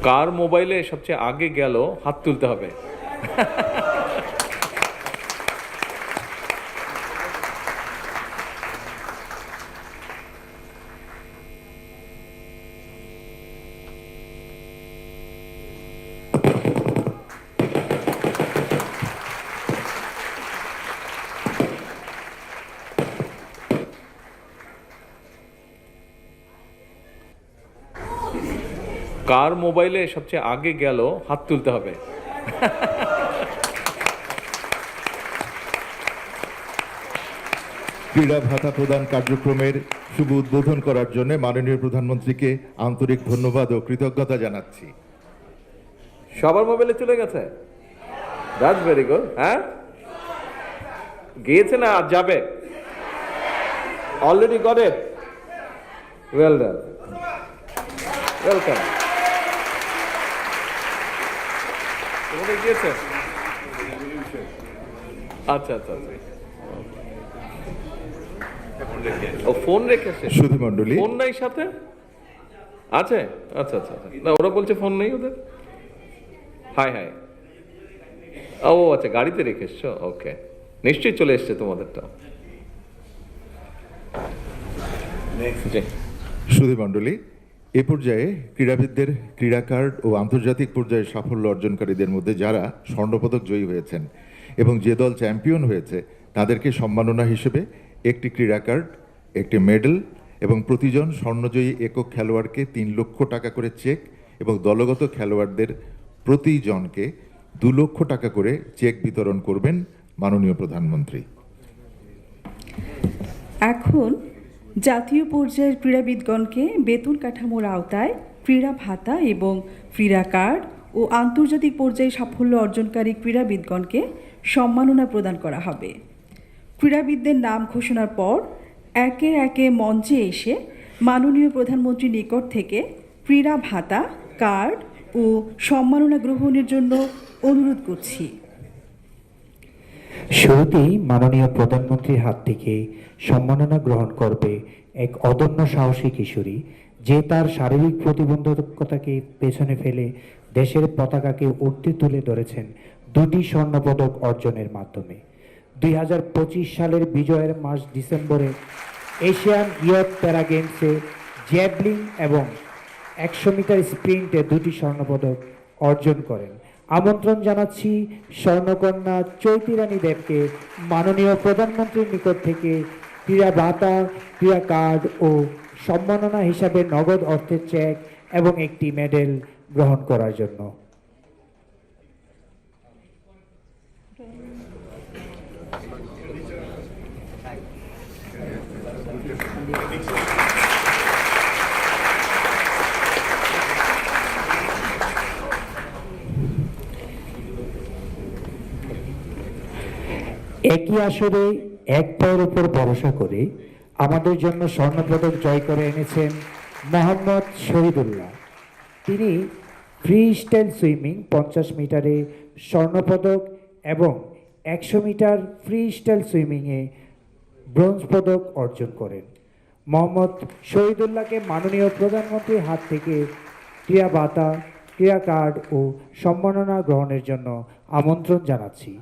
কার মোবাইলে সবচেয়ে আগে গেল হাত তুলতে হবে। কার মোবাইলে সবচেয়ে আগে গেল হাত তুলতে হবে। ক্রীড়া ভাতা প্রদান কার্যক্রমের শুভ উদ্বোধন করার জন্য মাননীয় প্রধানমন্ত্রীকে আন্তরিক ধন্যবাদ ও কৃতজ্ঞতা জানাচ্ছি। সবার মোবাইলে চলে গেছে, দ্যাটস ভেরি গুড। হ্যাঁ, গিয়েছে না আর যাবে? Already got it, well done, welcome. তোমাদের গিয়েছে? আচ্ছা আচ্ছা আচ্ছা, ও ফোন রেখেছে। সুধী মণ্ডলী, ফোন নাই সাথে আছে? আচ্ছা আচ্ছা আচ্ছা, না ওরা বলছে ফোন নেই ওদের। হাই হাই, ও আচ্ছা, গাড়িতে রেখে এসছো, ওকে, নিশ্চয়ই চলে এসছে তোমাদেরটা। সুধী মণ্ডলী, এ পর্যায়ে ক্রীড়াবিদদের ক্রীড়া কার্ড ও আন্তর্জাতিক পর্যায়ে সাফল্য অর্জনকারীদের মধ্যে যারা স্বর্ণপদক জয়ী হয়েছেন এবং যে দল চ্যাম্পিয়ন হয়েছে তাদেরকে সম্মাননা হিসেবে একটি ক্রীড়া কার্ড, একটি মেডেল এবং প্রতিজন স্বর্ণজয়ী একক খেলোয়াড়কে ৩ লক্ষ টাকা করে চেক এবং দলগত খেলোয়াড়দের প্রতিজনকে ২ লক্ষ টাকা করে চেক বিতরণ করবেন মাননীয় প্রধানমন্ত্রী। এখন জাতীয় পর্যায়ের ক্রীড়াবিদগণকে বেতন কাঠামোর আওতায় ক্রীড়া ভাতা এবং ক্রীড়া কার্ড ও আন্তর্জাতিক পর্যায়ে সাফল্য অর্জনকারী ক্রীড়াবিদগণকে সম্মাননা প্রদান করা হবে। ক্রীড়াবিদদের নাম ঘোষণার পর একে একে মঞ্চে এসে মাননীয় প্রধানমন্ত্রীর নিকট থেকে ক্রীড়া ভাতা, কার্ড ও সম্মাননা গ্রহণের জন্য অনুরোধ করছি। শুরুতেই মাননীয় প্রধানমন্ত্রীর হাত থেকে সম্মাননা গ্রহণ করবে এক অদম্য সাহসী কিশোরী, যে তার শারীরিক প্রতিবন্ধকতাকে পেছনে ফেলে দেশের পতাকাকে ঊর্ধ্বে তুলে ধরেছেন 2টি স্বর্ণপদক অর্জনের মাধ্যমে। 2025 সালের বিজয়ের মাস ডিসেম্বরে এশিয়ান ইয়থ প্যারা গেমসে জ্যাভলিন এবং 100 মিটার স্প্রিন্টে 2টি স্বর্ণপদক অর্জন করেন। আমন্ত্রণ জানাচ্ছি স্বর্ণকন্যা চৈতি রানী দেবকে মাননীয় প্রধানমন্ত্রীর নিকট থেকে ক্রীড়া ভাতা, ক্রীড়া কার্ড ও সম্মাননা হিসাবে নগদ অর্থের চেক এবং একটি মেডেল গ্রহণ করার জন্য। একই আসরে এক পায়ের উপর ভরসা করে আমাদের জন্য স্বর্ণপদক জয় করে এনেছেন মোহাম্মদ শহীদুল্লাহ। তিনি ফ্রি স্টাইল সুইমিং 50 মিটারে স্বর্ণপদক এবং 100 মিটার ফ্রি স্টাইল সুইমিংয়ে ব্রোঞ্জ পদক অর্জন করেন। মোহাম্মদ শহীদুল্লাহকে মাননীয় প্রধানমন্ত্রীর হাত থেকে ক্রীড়া ভাতা, ক্রীড়া কার্ড ও সম্মাননা গ্রহণের জন্য আমন্ত্রণ জানাচ্ছি।